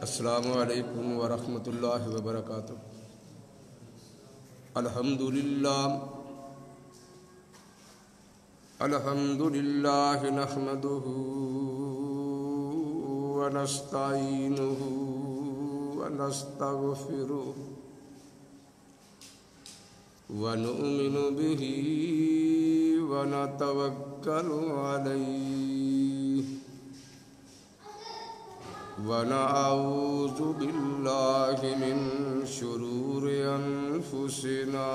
السلام علیکم ورحمۃ اللہ وبرکاتہ۔ الحمدللہ نحمدہ ونستعینہ ونستغفرہ ونؤمن بہ ونتوکل علیہ ونعوذ باللہ من شرور انفسنا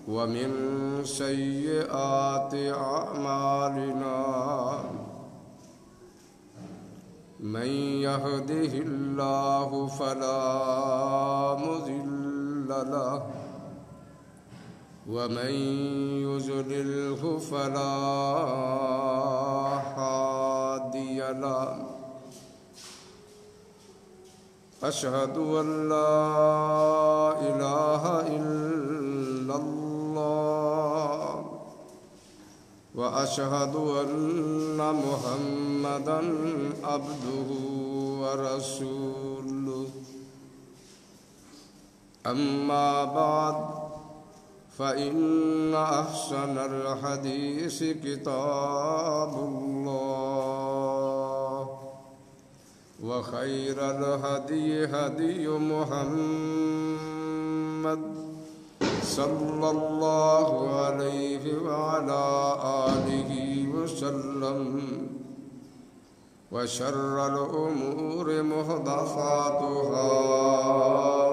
ومن سیئات اعمالنا من يهده الله فلا مضل له ومن يضلله فلا هادي له أشهد أن لا إله إلا الله وأشهد أن محمدًا عبده ورسوله أما بعد فإن أحسن الحديث كتاب الله وخير الهدي هدي محمد صلى الله عليه وعلى آله وسلم وشر الأمور محدثاتها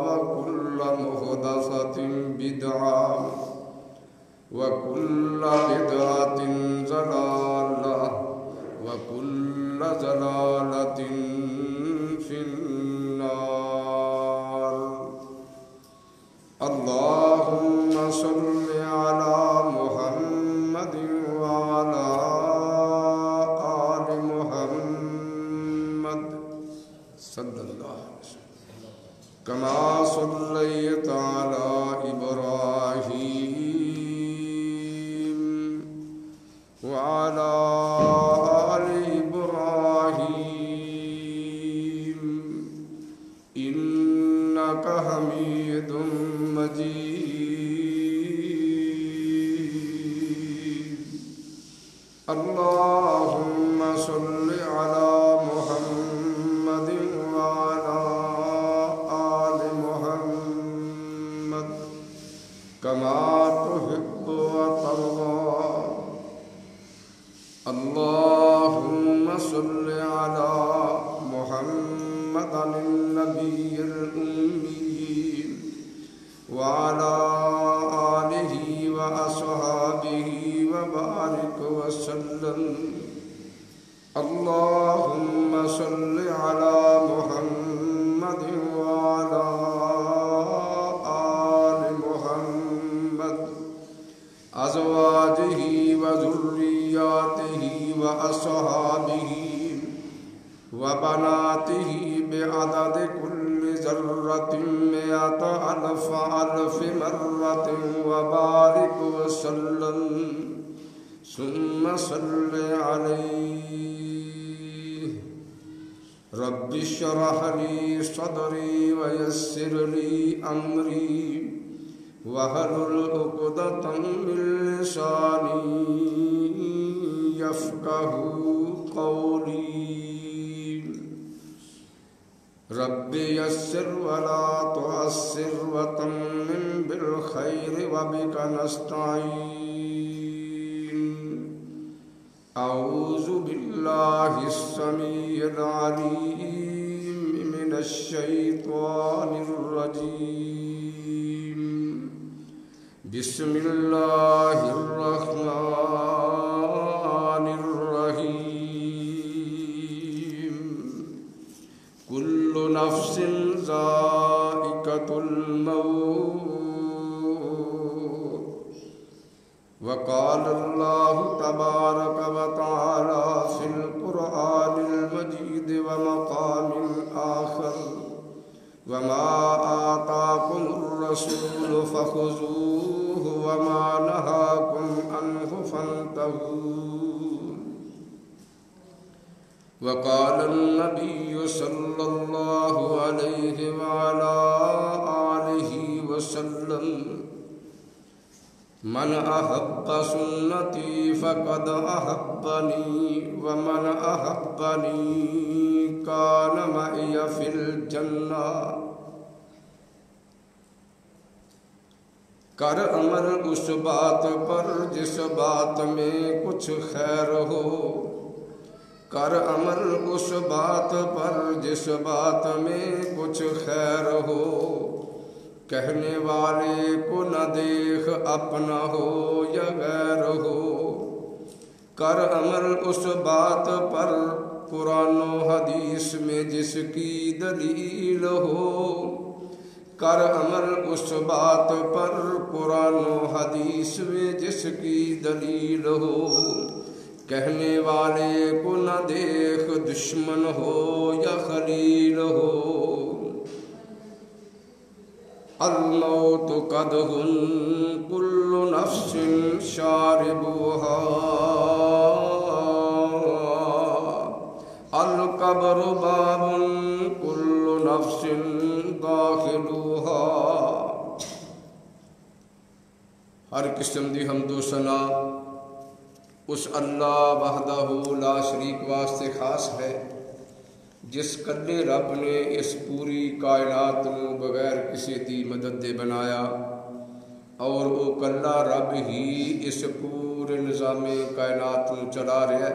وكل محدثة بدعة وكل بدعة ضلالة وكل ضلالة في النار۔ اللهم صل على محمد وعلى آل محمد صلى الله عليه وسلم كما صليت على إبراهيم وعلى آل إبراهيم إنك حميد مجيد۔ اللهم صل على محمد وعلى آل محمد كما تحب وترضى۔ اللهم صل على محمد النبي الأمي وعلى آله وأصحابه وبارك وسلم۔ اللهم صل على محمد وعلى آل محمد أزواجه وذرياته وأصحابه وبناته بعدد كل ذرة مئة ألف مرة وبارك وسلم ثم صل عليه۔ رب اشرح لي صدري ويسر لي أمري واحلل عقدة من لساني يفقهوا قولي۔ رب يسر ولا تعسر وتمم بالخير وبك نستعين۔ أعوذ بالله السميع العليم من الشيطان الرجيم۔ بسم الله الرحمن الرحيم۔ كل نفس ذائقة الموت۔ وقال الله تبارك وتعالى في القرآن المجيد ومقام آخر: وما آتاكم الرسول فخذوه وما نهاكم عنه فانتهوا۔ وقال النبي صلى الله عليه وعلى آله وسلم من أحب سنتي فقد أحبني ومن أحبني كان معي في الجنة۔ کر عمل اس بات پر جس بات میں کچھ خیر ہو، کر عمل اس بات پر جس بات میں کچھ خیر ہو، کہنے والے کو نہ دیکھ اپنا ہو یا غیر ہو۔ کر عمل اس بات پر قرآن و حدیث میں جس کی دلیل ہو، کر عمل اس بات پر قرآن و حدیث میں جس کی دلیل ہو، کہنے والے کو نہ دیکھ دشمن ہو یا خلیل ہو۔ الموت قدح كل نفس شاربها، القبر باب كل نفس داخلها۔ ہر قسم دی حمد و ثنا اس اللہ وحدہ لا شریک واسطے خاص ہے جس کلے رب نے اس پوری کائنات نو بغیر کسی دی مدد دے بنایا، اور وہ کلا رب ہی اس پورے نظام کائنات نو چلا رہا ہے۔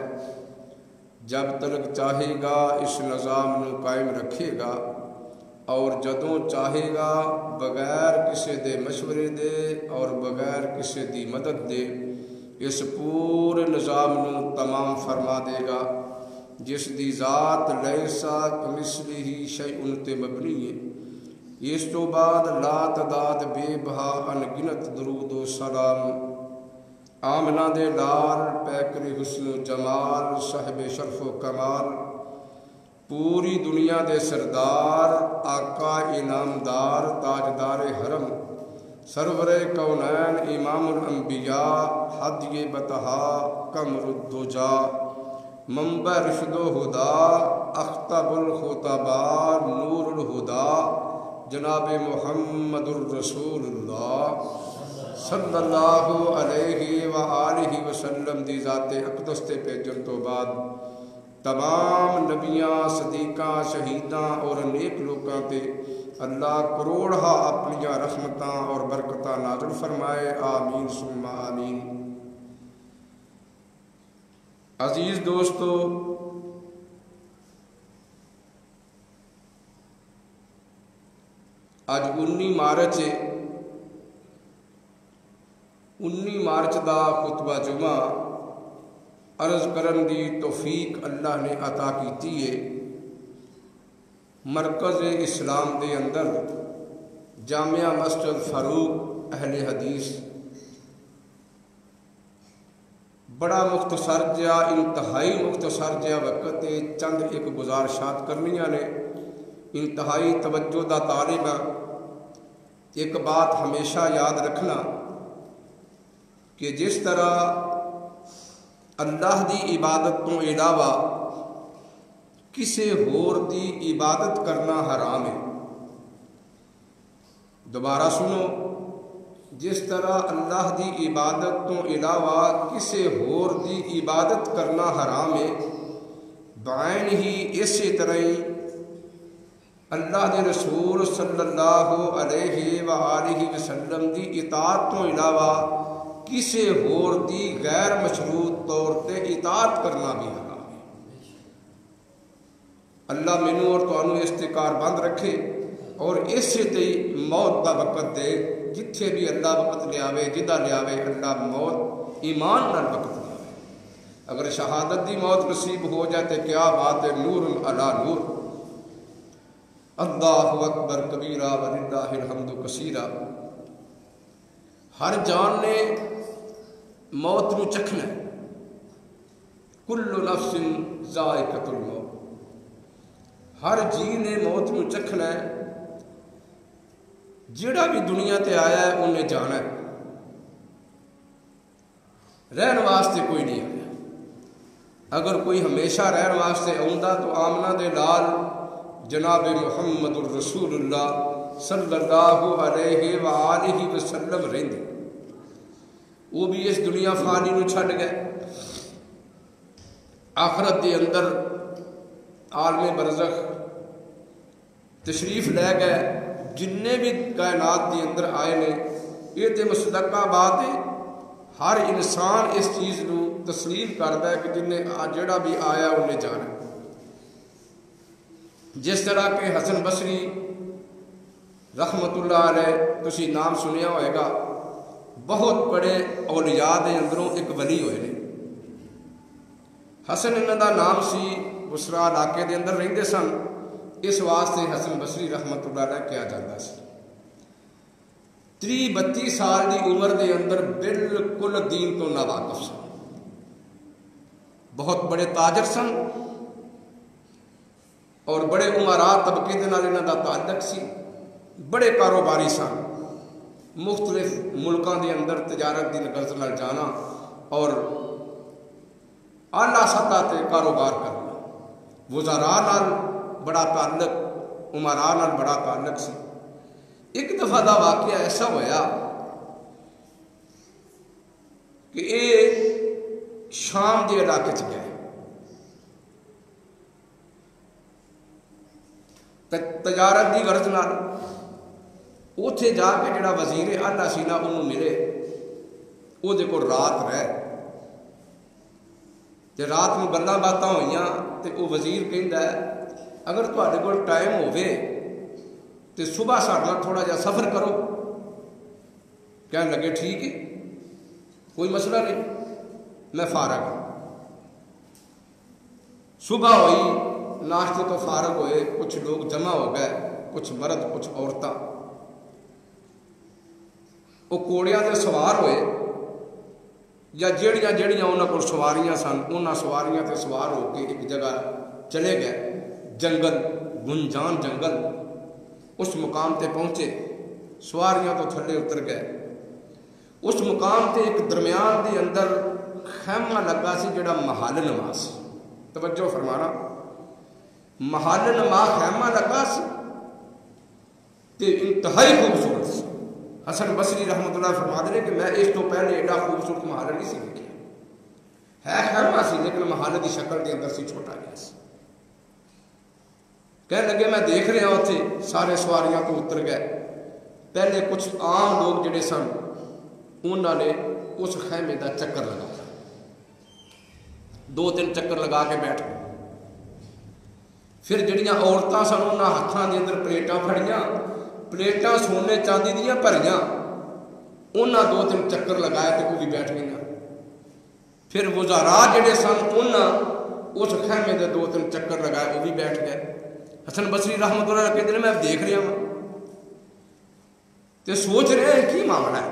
جب تک چاہے گا اس نظام نو قائم رکھے گا، اور جدوں چاہے گا بغیر کسی دے مشورے دے اور بغیر کسی دی مدد دے اس پورے نظام نو تمام فرما دے گا، جس دی ذات لیسا کمثلہ شیء تے مبنی ہے۔ اس تو بعد لا تعداد بے بہا انگنت درود و سلام آمنہ دے لال پیکر حسن و جمال صاحب شرف و کمال، پوری دنیا دے سردار آقا انعامدار تاجدار حرم سرور کونین امام الانبیاء ہدی بطہا قمر الدجا منبع رشد و ہدا اختب الخطباء نور الہدا جناب محمد الرسول اللہ صلی اللہ علیہ وآلہ وسلم دی ذات اقدس تے بھیجن تو بعد تمام نبیاں صدیقاں شہیداں اور نیک لوکاں تے اللہ کروڑہا اپنیاں رحمتاں اور برکتاں نازل فرمائے، آمین ثم آمین۔ عزیز دوستو، آج 19 مارچ ہے۔ 19 مارچ دا خطبہ جمعہ عرض کرن دی توفیق اللہ نے عطا کیتی ہے۔ مرکز اسلام دے اندر جامعہ مسجد فاروق اہل حدیث بڑا مختصر جہا انتہائی مختصر جہا وقت چند ایک گزارشات کرنیاں نے، انتہائی توجہ دا طالب ہاں۔ ایک بات ہمیشہ یاد رکھنا کہ جس طرح اللہ دی عبادت تو علاوہ کسے ہور دی عبادت کرنا حرام ہے۔ دوبارہ سنو، جس طرح اللہ دی عبادت تو علاوہ کسے ہور دی عبادت کرنا حرام ہے، بعین ہی اسی طرح اللہ دے رسول صلی اللہ علیہ وآلہ وسلم دی اطاعت تو علاوہ کسے ہور دی غیر مشروط طور تے اطاعت کرنا بھی حرام ہے۔ اللہ مینوں اور تانوں استقار بند رکھے اور اسی تے موت دا وقت دے، جتھے بھی اللہ وقت لے آوے، جدہ لے آوے اللہ موت ایمان نال وقت لے آوے۔ اگر شہادت دی موت نصیب ہو جائے تو کیا بات ہے، نور علی نور۔ اللہ اکبر کبیرہ وللہ الحمد کثیرہ۔ ہر جان نے موت نو چکھنا ہے، کل نفس ذائقۃ الموت، ہر جی نے موت نو چکھنا ہے۔ جڑا بھی دنیا تے آیا ہے انہیں جانا ہے، رہن واسطے کوئی نہیں آیا۔ اگر کوئی ہمیشہ رہن واسطے آؤندا تو آمنہ دے لال جناب محمد الرسول اللہ صلی اللہ علیہ وآلہ وسلم رہندے، وہ بھی اس دنیا فانی نو چھڈ گئے، آخرت دے اندر عالم برزخ تشریف لے گئے۔ جننے بھی کائنات دے اندر آئے نے یہ تے مصدقہ بات ہے، ہر انسان اس چیز نو تسلیم کرتا ہے کہ جنہیں جڑا بھی آیا انہیں جانا۔ جس طرح کہ حسن بصری رحمت اللہ علیہ تسی نام سنیا ہوئے گا، بہت بڑے اولیاء دے اندروں ایک ولی ہوئے نے۔ حسن انہاں دا نام سی، بصرہ علاقے دے اندر رہندے سن، اس واسطے حسن بصری رحمت اللہ علیہ کیا جاتا سی۔ 30-32 سال دی عمر دے اندر بالکل دین تو ناواقف سن، بہت بڑے تاجر سن اور بڑے امراء طبقے دے نال انہاں دا تعلق سی، بڑے کاروباری سن، مختلف ملکاں دے اندر تجارت دی غرض نال جانا اور اعلیٰ سطح تے کاروبار کرنا، وزراء نال بڑا تعلق، امراء نال بڑا تعلق سی۔ ایک دفعہ دا واقعہ ایسا ہویا کہ یہ شام دے علاقے چ گئے، تجارت دی غرض نال، اوتھے جا کے جڑا وزیر اعلیٰ سی نا انہوں ملے، او دے کول رات رہ تے رات میں گلاں باتاں ہوئیاں تے او وزیر کہندا ہے اگر تہاڈے کول ٹائم ہووے تے صبح ساڈے نال تھوڑا جہا سفر کرو۔ کہنے لگے ٹھیک ہے، کوئی مسئلہ نہیں، میں فارغ ہوں۔ صبح ہوئی، ناشتے تو فارغ ہوئے، کچھ لوگ جمع ہو گئے، کچھ مرد کچھ عورتاں، وہ کوڑیاں تے سوار ہوئے یا جیڑیاں انہاں کول سواریاں سن، انہاں سواریاں تے سوار ہو کے ایک جگہ چلے گئے، جنگل، گنجان جنگل۔ اس مقام تے پہنچے، سواریاں تو تھلے اتر گئے، اس مقام تے ایک درمیان دے اندر خیمہ لگا سی جڑا محل نما سی، توجہ فرمانا، محل نما خیمہ لگا سی تے انتہائی خوبصورت سی۔ حسن بصری رحمت اللہ فرماتے ہیں کہ میں اس تو پہلے ایڈا خوبصورت محل نہیں سی دیکھا، ہے خیمہ سی لیکن محل دی شکل دے اندر سی چھوٹا گیا سی۔ کہنے لگے میں دیکھ رہا ہوں اتھے سارے سواریاں تو اتر گئے، پہلے کچھ عام لوگ جڑے سن انہوں نے اس خیمے دا چکر لگایا، 2-3 چکر لگا کے بیٹھ گئے۔ پھر جڑیاں عورتاں سن انہاں ہاتھاں دے اندر پلیٹاں پھڑیاں، پلیٹاں سونے چاندی دیاں بھریاں، انہاں 2-3 چکر لگائے تے وہ بھی بیٹھ گئیاں۔ پھر وزراء جڑے سن انہاں اس خیمے دے 2-3 چکر لگائے، وہ بھی بیٹھ گئے۔ حسن بصری رحمت اللہ کہتے ہیں میں دیکھ رہا ہوں تے سوچ رہے ہیں کی معاملہ ہے۔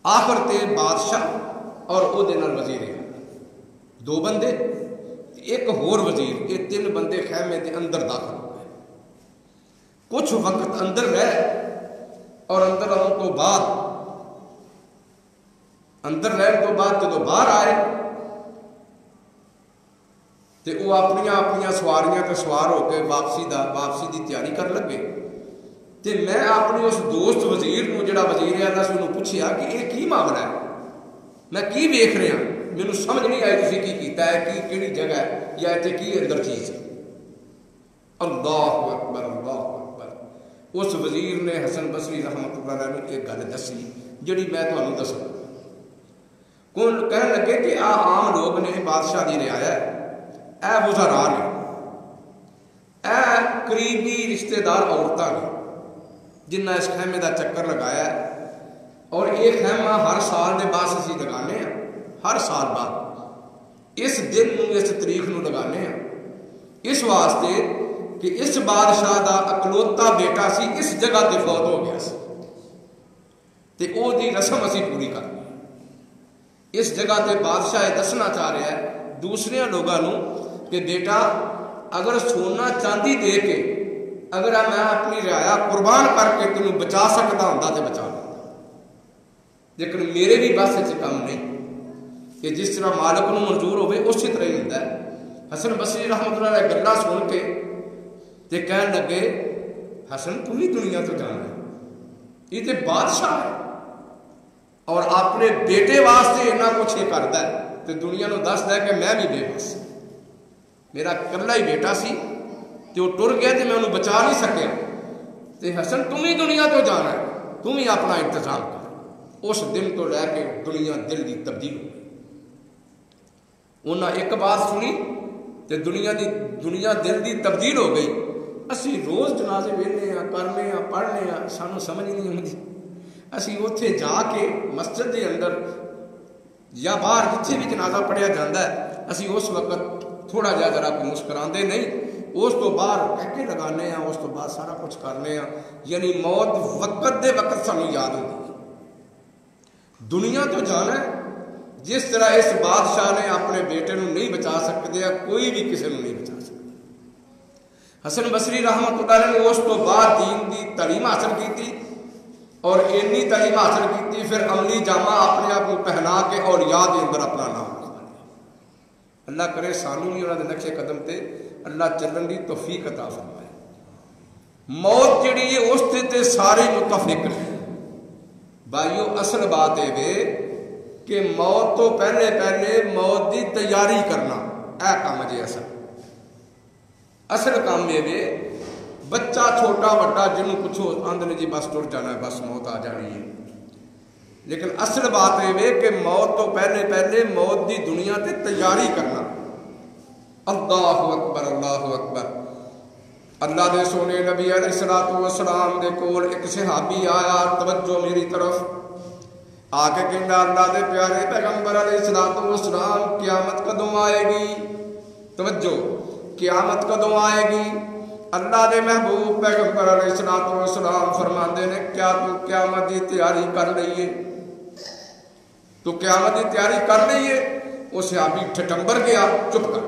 آخر تے بادشاہ اور او دے نال وزیر ہیں، 2 بندے ایک ہور وزیر، یہ 3 بندے خیمے دے اندر داخل ہو گئے۔ کچھ وقت اندر رہے اور اندر آنے تو بعد جدو باہر آئے تے وہ اپنی سواریاں تے سوار ہو کے واپسی دی تیاری کر لگے۔ تے میں اپنی اس دوست وزیر نو جڑا وزیر اعلیٰ سے انہوں پوچھیا کہ یہ کی معاملہ ہے، میں کی ویکھ رہا، مینوں سمجھ نہیں آئی تسی کی کیتا ہے، کی کیڑی جگہ ہے یا ایتھے کی اندر چیز ہے۔ اللہ اکبر اللہ اکبر۔ اس وزیر نے حسن بصری رحمت اللہ علیہ نے ایک گل دسی جڑی میں تمہیں دسوں۔ کون کہنے لگے کہ عام لوگ نے بادشاہ دی رعایا ہے، اے وزراء نے، اے قریبی رشتہ دار عورتاں نے جنہیں اس خیمے دا چکر لگایا ہے، اور یہ خیمہ ہر سال دے بعد اسی لگانے ہیں، ہر سال بعد اس دن نو اس تاریخ نو لگانے ہیں، اس واسطے کہ اس بادشاہ دا اکلوتا بیٹا سی اس جگہ تے فوت ہو گیا سی تے او دی رسم اسی پوری کرنی۔ اس جگہ تے بادشاہ دسنا چاہ رہا ہے دوسرے لوگوں نو کہ بیٹا اگر سونا چاندی دے کے اگر میں اپنی رعایا قربان کر کے تینوں بچا سکتا ہوں تے بچا لیتا، لیکن میرے بھی بس کم نہیں، کہ جس طرح مالک نو منظور ہوئے اسی طرح ہی ہوتا ہے۔ حسن بصری رحمۃ اللہ علیہ گلاں سن کے تے کہن لگے حسن تم ہی دنیا تو جانا ہے، یہ تے بادشاہ ہے اور اپنے بیٹے واسطے اتنا کچھ یہ کرتا ہے تے دنیا نو دسدا ہے کہ میں بھی بے بس، میرا کلا ہی بیٹا سی تے وہ ٹر گیا تے میں انہوں بچا نہیں سکیا، تے حسن تم ہی دنیا تو جانا ہے، تم ہی اپنا انتظام کر۔ اس دن تو لے کے دنیا دل دی تبدیل ہو گئی۔ انہاں ایک بات سنی تے دنیا دل دی تبدیل ہو گئی۔ اسی روز جنازے ویلنے ہاں، کرنے ہاں، پڑھنے ہاں، سانو سمجھ نہیں آتی، اسی اوتھے جا کے مسجد دے اندر یا باہر جتھے بھی جنازہ پڑھیا جاتا ہے اسی اس وقت تھوڑا جہا ذرا کو مسکراندے نہیں، اس تو باہر ٹیکے لگانے ہیں، اس تو بعد سارا کچھ کرنے ہیں، یعنی موت وقت دے وقت سانو یاد ہوتی ہے۔ دنیا تو جانا ہے، جس طرح اس بادشاہ نے اپنے بیٹے نو نہیں بچا سکتے، کوئی بھی کسی نو نہیں بچا سکتا۔ حسن بصری رحمۃ اللہ علیہ نے اس تو بعد دین دی تعلیم حاصل کی تھی اور اینی تعلیم حاصل کی تھی، پھر عملی جامہ اپنے آپ کو پہنا کے اور یاد اندر اپنا نام لکھا لیا۔ اللہ کرے سانو بھی انہوں نے نقشے قدم تے اللہ چلن دی توفیق عطا فرمائے۔ موت جڑی ہے اس تے سارے متفق ہیں بھائیو۔ اصل بات ہے کہ موت تو پہلے موت دی تیاری کرنا، اے کام جی اصل کام یہ بچہ چھوٹا وڈا جنہوں کچھ آندھنے جی بس ٹر جانا ہے، بس موت آ جانی ہے، لیکن اصل بات یہ کہ موت تو پہلے موت دی دنیا تے تیاری کرنا۔ اللہ اکبر اللہ اکبر۔ اللہ دے سونے نبی علیہ السلام دے کول ایک صحابی آیا، توجہ میری طرف آ کے کہنا اللہ دے پیارے پیغمبر علیہ السلام قیامت کدوں آئے گی؟ توجہ، قیامت کدوں آئے گی؟ اللہ دے محبوب پیغمبر علیہ السلام فرماندے نے کیا تو قیامت دی تیاری کر لئیے؟ تو قیامت دی تیاری کر لئیے؟ وہ صحابی ٹھٹمبر گیا، چپ کر۔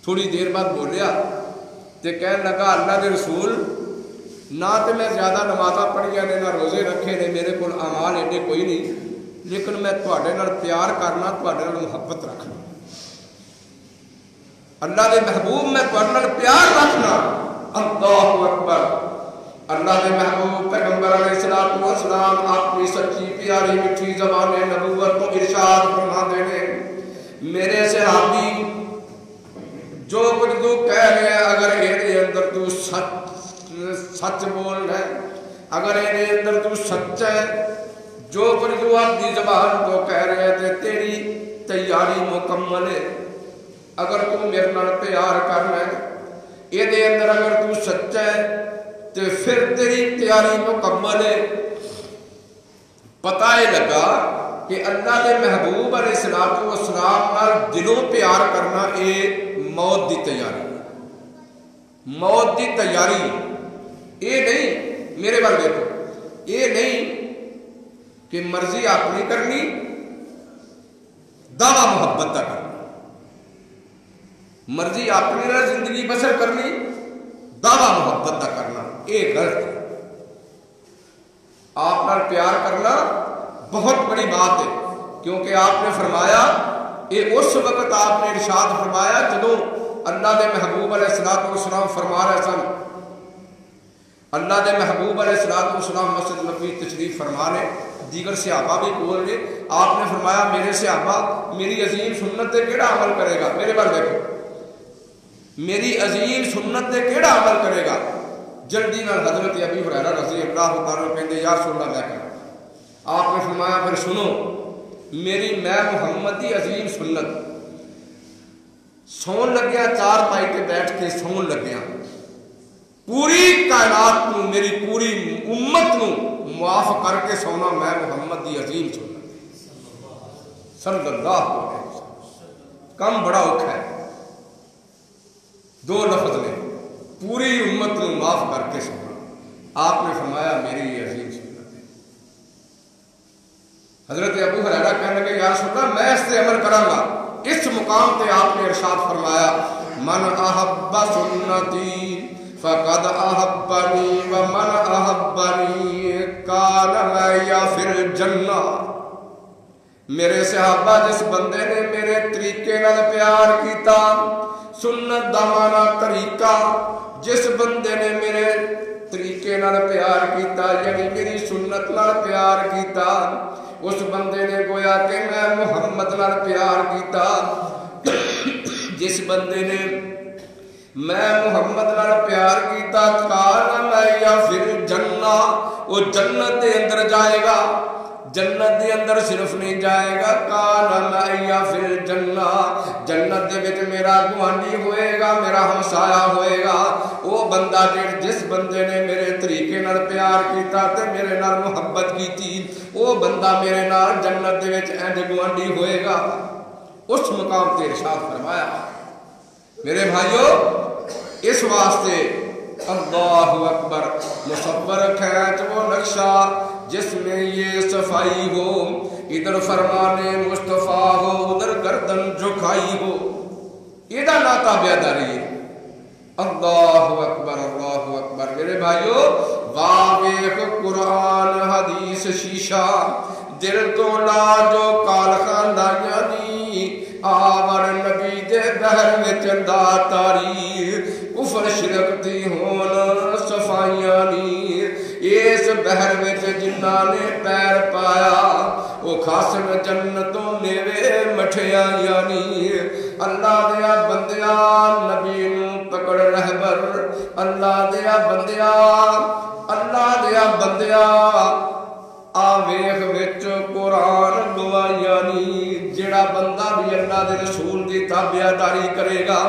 تھوڑی دیر بعد بولیا تے کہنے لگا اللہ دے رسول نہ تے میں زیادہ نمازاں پڑھیاں نے، نہ روزے رکھے نے، میرے کول اعمال ایڈے کوئی نہیں، لیکن میں تواڈے نال پیار کرنا، تواڈے نال محبت رکھنا، اللہ دے محبوب میں تواڈے نال پیار رکھنا۔ اللہ اکبر۔ اللہ دے محبوب پیغمبر علیہ السلام اپنی سچی پیاری میٹھی زبان نبوت کو ارشاد فرماندے نے میرے صحابی جو کچھ تو کہہ رہے ہیں اگر یہ اندر تو سچ بول رہے ہیں، اگر یہ اندر تو سچ ہے، جو کچھ تو اپنی زبان تو کہہ رہے ہیں تے تیری تیاری مکمل ہے، اگر تو میرے نال پیار کرنا ہے، یہ اندر اگر تو سچ ہے تے پھر تیری تیاری مکمل ہے۔ پتہ ہی لگا کہ اللہ کے محبوب علیہ السلام نال دلوں پیار کرنا یہ موت دی تیاری، موت دی تیاری یہ نہیں میرے بار دیکھو، یہ نہیں کہ مرضی اپنی کرنی، دعویٰ محبت کا کرنا، مرضی اپنی نال زندگی بسر کرنی، دعویٰ محبت کا کرنا، یہ غلط ہے۔ آپ نال پیار کرنا بہت بڑی بات ہے، کیونکہ آپ نے فرمایا یہ اس وقت آپ نے ارشاد فرمایا جدوں اللہ دے محبوب علیہ السلام فرما رہے سن، اللہ دے محبوب علیہ السلام مسجد نبوی تشریف فرما رہے، دیگر صحابہ بھی بول رہے، آپ نے فرمایا میرے صحابہ میری عظیم سنت تے کیڑا عمل کرے گا؟ میرے بار دیکھو، میری عظیم سنت تے کیڑا عمل کرے گا؟ جلدی نال حضرت ابی ہریرہ رضی اللہ تعالیٰ کہندے یا رسول اللہ میں کہا، آپ نے فرمایا پھر سنو میری میں محمد دی عظیم سنت، سون لگیا چار پائی کے بیٹھ کے سون لگیا، پوری کائنات نو میری پوری امت نو معاف کر کے سونا میں محمد دی عظیم سنت صلی اللہ علیہ وسلم۔ کم بڑا اوکھا ہے، دو لفظ نے پوری امت نو معاف کر کے سونا، آپ نے فرمایا میری یہ عظیم سنت ہے۔ حضرت ابو ہریرہ کہنے لگے یا رسول اللہ میں اس سے عمل کراں گا۔ اس مقام تے آپ نے ارشاد فرمایا من احب سنتی فقد احبنی ومن احبنی کان معی فی الجنہ، میرے صحابہ جس بندے نے میرے طریقے نال پیار کیتا، سنت دا مانا طریقہ، جس بندے نے میرے طریقے نال پیار کیتا یعنی میری سنت نال پیار کیتا، اس بندے نے گویا کہ میں محمد نال پیار کیتا۔ جس بندے نے میں محمد نال پیار کیتا، کان میں یا پھر جنہ، وہ جنت دے اندر جائے گا، جنت دے اندر صرف نہیں جائے گا، کان میں یا پھر جنہ، جنت دے وچ میرا گوانڈی ہوئے گا، میرا ہمسایا ہوئے گا۔ وہ بندہ جس بندے نے میرے طریقے نال پیار کیتا تے میرے نال محبت کیتی، وہ بندہ میرے نال جنت دے وچ انج گوانڈی ہوئے گا۔ اس مقام تے ارشاد فرمایا میرے بھائیو، اس واسطے اللہ اکبر، مصور کھینچ وہ نقشہ جس میں یہ صفائی ہو، ادھر فرمانے مصطفیٰ ہو، ادھر گردن جھکائی ہو، ایدہ ناتا بیاداری ہے۔ اللہ اکبر، اللہ اکبر۔ میرے بھائیو، واویخ قرآن حدیث شیشہ، دل تو لاجو کال خاندانیانی، آور نبی دے بہر وچ دا تاریخ، کفر شرک دی ہون صفائیاں نی، اس بہر وچ جنہاں نے پیر پایا، وہ خاصن جنتوں میوے مٹھیاں نی۔ اللہ دیا بندیا نبی نو پکڑ رہبر، اللہ دیا بندیا، اللہ دیا بندیا، آویخ وچ قرآن گوائیاں نی۔ جڑا بندہ بھی اللہ دے رسول دی تابعداری کرے گا،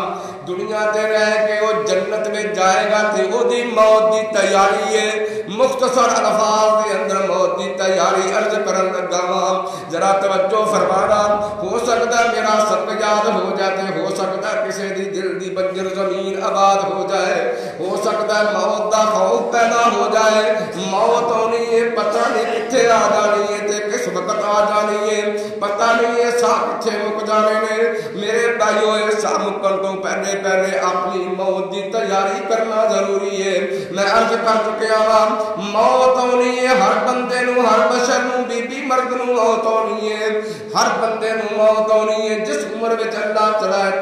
دنیا تے رہ کے وہ جنت میں جائے گا تے وہ دی موت دی تیاری ہے۔ مختصر الفاظ دے اندر موت دی تیاری عرض کرن لگا ہاں، ذرا توجہ فرمانا۔ ہو سکتا ہے میرا سب یاد ہو جاتے، ہو سکتا ہے کسی دی دل دی بنجر زمین آباد ہو جائے، ہو سکتا ہے موت دا خوف پیدا ہو جائے، موت ہونی ہے پتہ نہیں کتھے آ جانی ہے تے کس وقت آ جانی ہے، پتہ نہیں ہے سا کتھے مک جانے نے۔ میرے بھائیو، ایسا مکن تو پہلے اپنی موت دی تیاری کرنا ضروری ہے۔ میں عرض کر چکیا ہاں، موت ہونی ہے ہر بندے نو، ہر بشر نو، بی بی مرد نو موت ہونی ہے، ہر بندے نو موت ہونی ہے۔ جس عمر وچ اللہ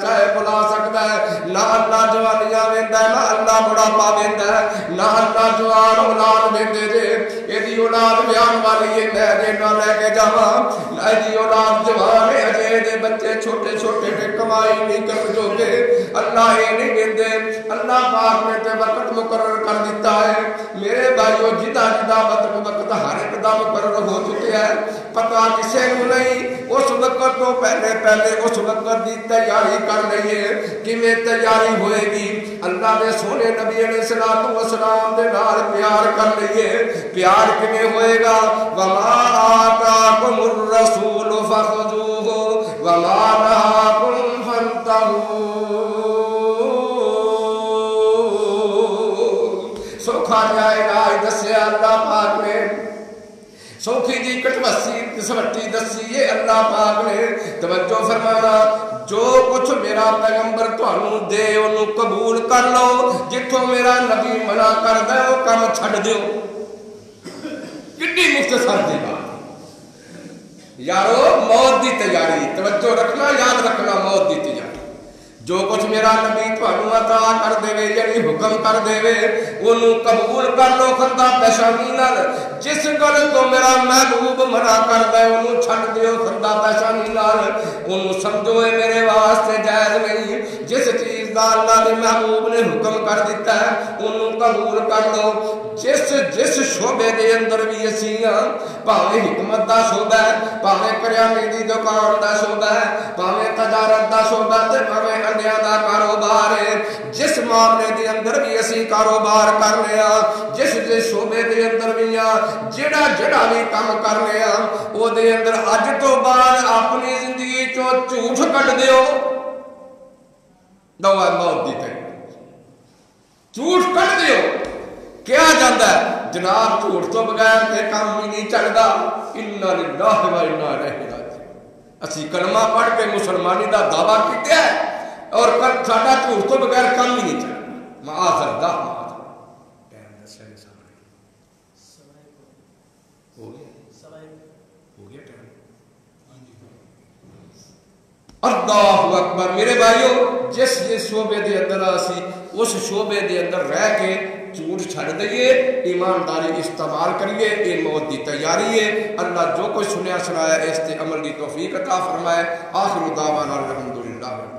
چاہے بلا سکتا ہے، نہ اللہ جوانیاں ویندا ہے، نہ اللہ بڑھاپا ویندا ہے، نہ اللہ جوان اولاد ویندے جے۔ ایدی اولاد بیان والی ہے، میں دے نہ لے کے جاواں، ایدی اولاد جوان ہے، اجے دے بچے چھوٹے چھوٹے نے کمائی نہیں کر جو گے، اللہ یہ نہیں دیندے۔ اللہ پاک نے تے وقت مقرر کر دیتا ہے۔ میرے بھائیو، جدا وقت ہر ایک دا مقرر ہو چکے ہیں، پتہ کسے کو نہیں۔ اس وقت تو پہلے اس وقت دی تیاری کر لئیے۔ کیویں تیاری ہوئے گی؟ اللہ دے سونے نبی علیہ السلام دے نال پیار کر لئیے۔ پیار کیویں ہوئے گا؟ وما آتاکم الرسول فخذوہ وما نہاکم فانتہوا۔ سوکھا جائے علاج دسیا اللہ پاک نے، سوکھی جی کٹوسی سوٹی دسی ہے اللہ پاک نے۔ توجہ فرمانا، جو کچھ میرا پیغمبر تانوں دے انہوں قبول کر لو، جتوں میرا نبی منع کر دے وہ کم چھڑ دیو۔ کتنی مختصر دی بات یارو، موت دی تیاری، توجہ رکھنا، یاد رکھنا، موت دی تیاری۔ جو کچھ میرا نبی تانوں عطا کر دے یعنی حکم کر دے انہوں قبول کر لو خندہ پیشانی نال۔ جس گل تو میرا محبوب منع کر دے انہوں چھڑ دیو خندہ پیشانی نال۔ انہوں سمجھو ہے میرے واسطے جائز نہیں۔ جس چیز دا اللہ نے محبوب نے حکم کر دیتا ہے انہوں قبول کر لو۔ جس شعبے دے اندر بھی اسیاں، پاویں حکمت دا شعبہ ہے، پاویں کریانے دی دکان دا شعبہ ہے، پاویں تجارت دا شعبہ تے پاویں انڈیاں دا کاروبار ہے، جس معاملے دے اندر بھی اسی کاروبار کر لیا، جس شعبے دے اندر بھی جڑا بھی کام کر لیا، او دے اندر اج تو بعد اپنی زندگی چوں جھوٹ کٹ دیو، دعا موت دی تے جھوٹ کٹ دیو۔ کیا جاندہ ہے جناب، جھوٹ تو بغیر تے کام ہی نہیں چلدا۔ انا للہ و انا الیہ راجعون۔ اسی کلمہ پڑھ کے مسلمانی دا دعویٰ کیتے ہیں اور ساڈا جھوٹ تو بغیر کام ہی نہیں چلدا۔ معاذ اللہ، معاذ اللہ۔ ٹائم دسیا نہیں سامنے ہو گیا ٹائم؟ اللہ اکبر میرے بھائیو، جس شعبے دے اندر اسی اس شعبے دے اندر رہ کے جھوٹ چھڑ دئیے، ایمانداری استعمال کریے، یہ موت دی تیاری ہے۔ اللہ جو کچھ سنیا سنایا اس تے عمل کی توفیق عطا فرمائے۔ آخر دعوانا الحمدللہ۔